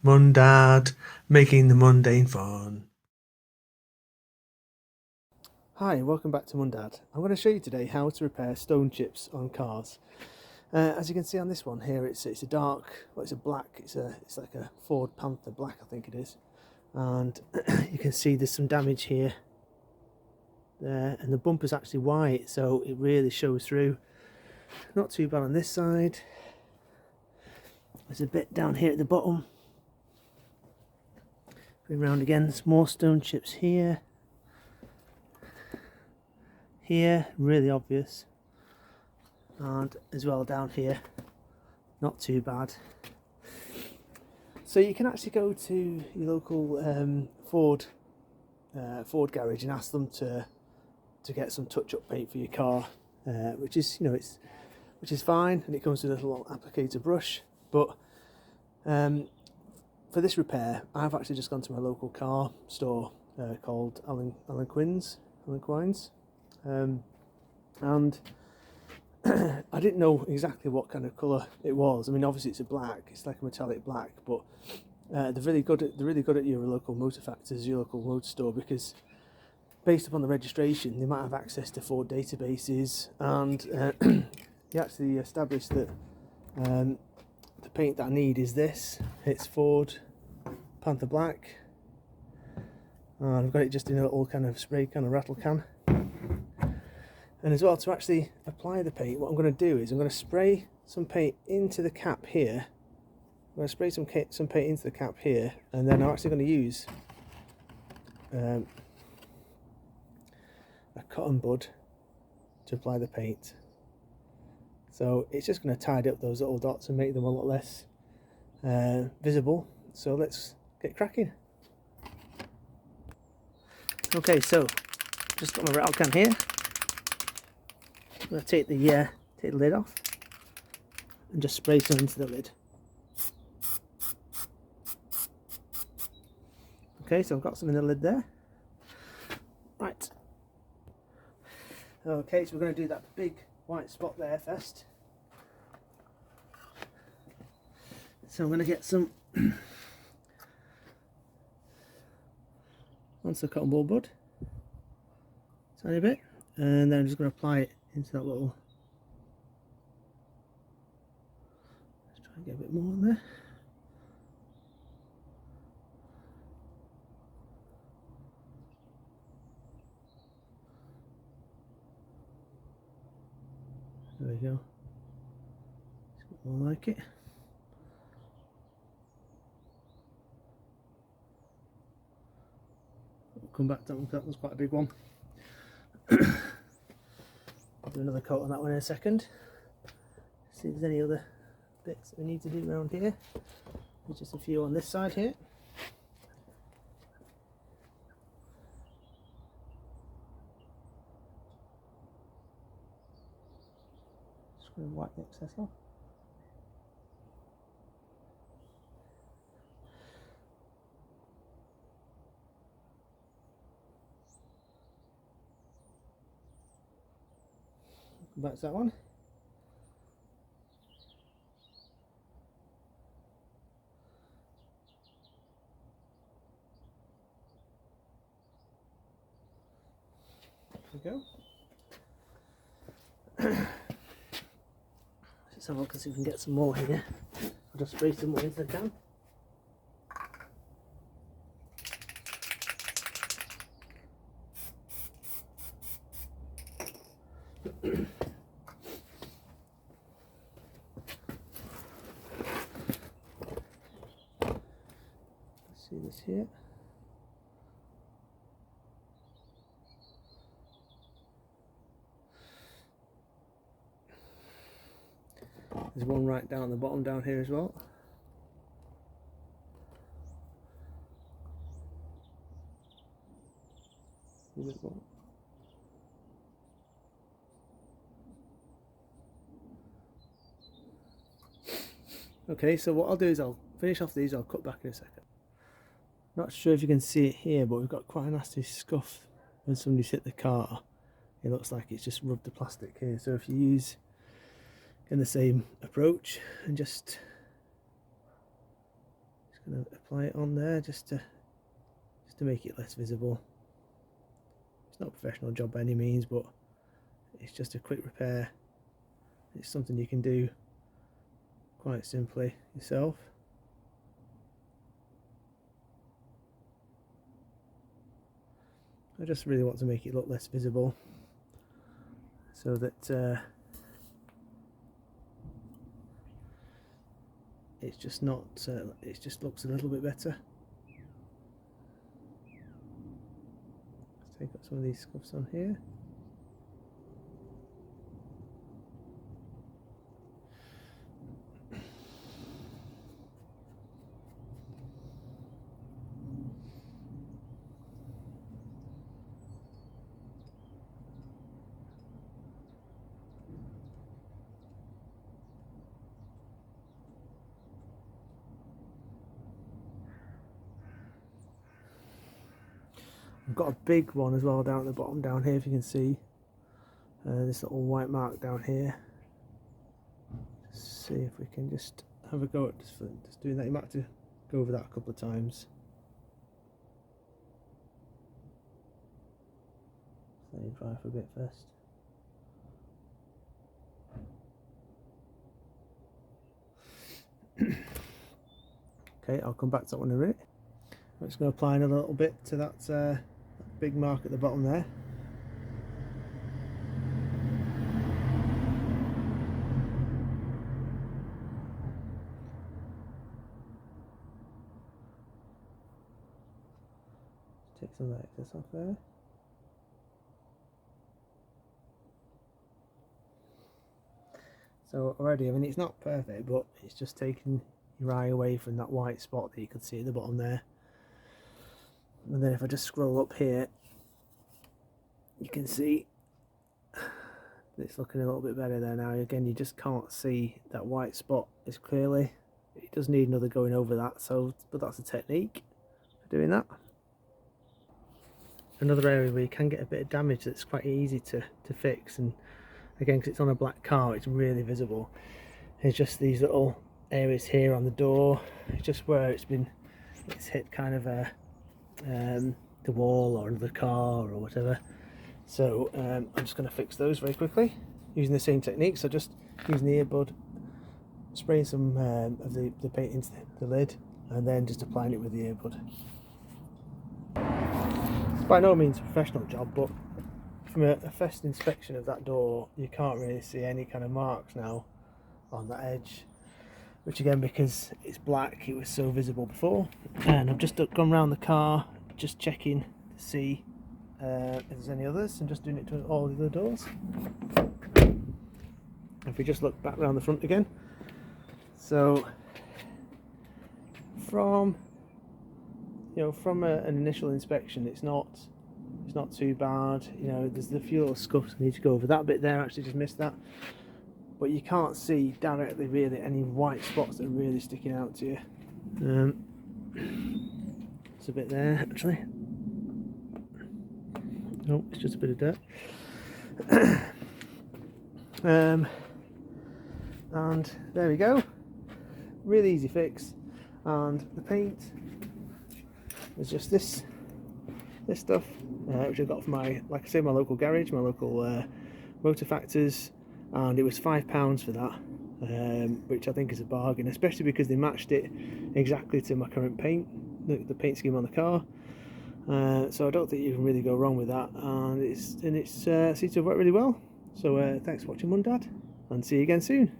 Mundad, making the mundane fun. Hi, welcome back to Mundad. I'm going to show you today how to repair stone chips on cars. As you can see on this one here, it's a dark, well, it's a black, it's like a Ford Panther black, I think it is. And you can see there's some damage here, there, and the bumper's actually white, so it really shows through. Not too bad on this side. There's a bit down here at the bottom. Going round again, there's more stone chips here. Here, really obvious, and as well down here, not too bad. So you can actually go to your local Ford garage and ask them to get some touch-up paint for your car, which is which is fine, and it comes with a little applicator brush. But for this repair, I've actually just gone to my local car store called Alan Quines. And I didn't know exactly what kind of colour it was. I mean, obviously it's a black, it's like a metallic black, but they're really good at your local motor factors, your local motor store, because based upon the registration, they might have access to Ford databases, and he actually established that the paint that I need is this. It's Ford Panther Black, and I've got it just in a little kind of spray can, a rattle can. And as well, to actually apply the paint, what I'm going to do is I'm going to spray some paint into the cap here. I'm going to spray some paint into the cap here, and then I'm actually going to use a cotton bud to apply the paint. So it's just going to tidy up those little dots and make them a lot less visible. So let's get cracking. Okay, so just got my rattle can here. I'm going to take the lid off and just spray some into the lid. Okay, so I've got some in the lid there. Right. Okay, so we're going to do that big white spot there first. So I'm going to get some onto the cotton ball bud, tiny bit, and then I'm just going to apply it into that little. Let's try and get a bit more on there. There we go. It's got more like it. We'll come back to that one because that was quite a big one. I'll do another coat on that one in a second. See if there's any other bits that we need to do around here. There's just a few on this side here. Just going to wipe the excess off. Come back to that one. There we go. Let's have a look and see if we can get some more here. I'll just spray some more into the can. Let's see this here. There's one right down the bottom down here as well. Okay, so what I'll do is I'll finish off these, I'll cut back in a second. Not sure if you can see it here, but we've got quite a nasty scuff when somebody's hit the car. It looks like it's just rubbed the plastic here. So if you use in the same approach and just going to apply it on there just to make it less visible. It's not a professional job by any means, but it's just a quick repair. It's something you can do quite simply yourself. I just really want to make it look less visible so that it's just not, it just looks a little bit better. Let's take out some of these scuffs on here. I've got a big one as well down at the bottom down here, if you can see. This little white mark down here. See if we can just have a go at just doing that. You might have to go over that a couple of times. Let me dry for a bit first. Okay, I'll come back to that one in a minute. I'm just going to apply in a little bit to that big mark at the bottom there. Take some of that excess off there. So already, I mean, it's not perfect, but it's just taking your eye away from that white spot that you could see at the bottom there. And then if I just scroll up here, you can see it's looking a little bit better there now. Again, you just can't see that white spot as clearly. It does need another going over that, so but that's a technique for doing that. Another area where you can get a bit of damage that's quite easy to fix, and again, because it's on a black car, it's really visible. It's just these little areas here on the door. It's just where it's hit kind of the wall or the car or whatever. So I'm just going to fix those very quickly using the same technique. So just using the earbud, spraying some of the paint into the lid, and then just applying it with the earbud. It's by no means a professional job, but from a first inspection of that door, you can't really see any kind of marks now on that edge, which again, because it's black, it was so visible before. And I've just gone around the car, just checking to see if there's any others, and just doing it to all the other doors. If we just look back around the front again, so from an initial inspection, it's not too bad. You know, there's a few little scuffs I need to go over. That bit there, actually just missed that, but you can't see directly really any white spots that are really sticking out to you. It's a bit there actually. No, it's just a bit of dirt. And there we go. Really easy fix. And the paint is just this stuff, which I got from my local garage, my local Motor Factors, and it was £5 for that, which I think is a bargain, especially because they matched it exactly to my current paint, the paint scheme on the car. So I don't think you can really go wrong with that, and it seems to have worked really well. So thanks for watching, Mum, Dad, and see you again soon.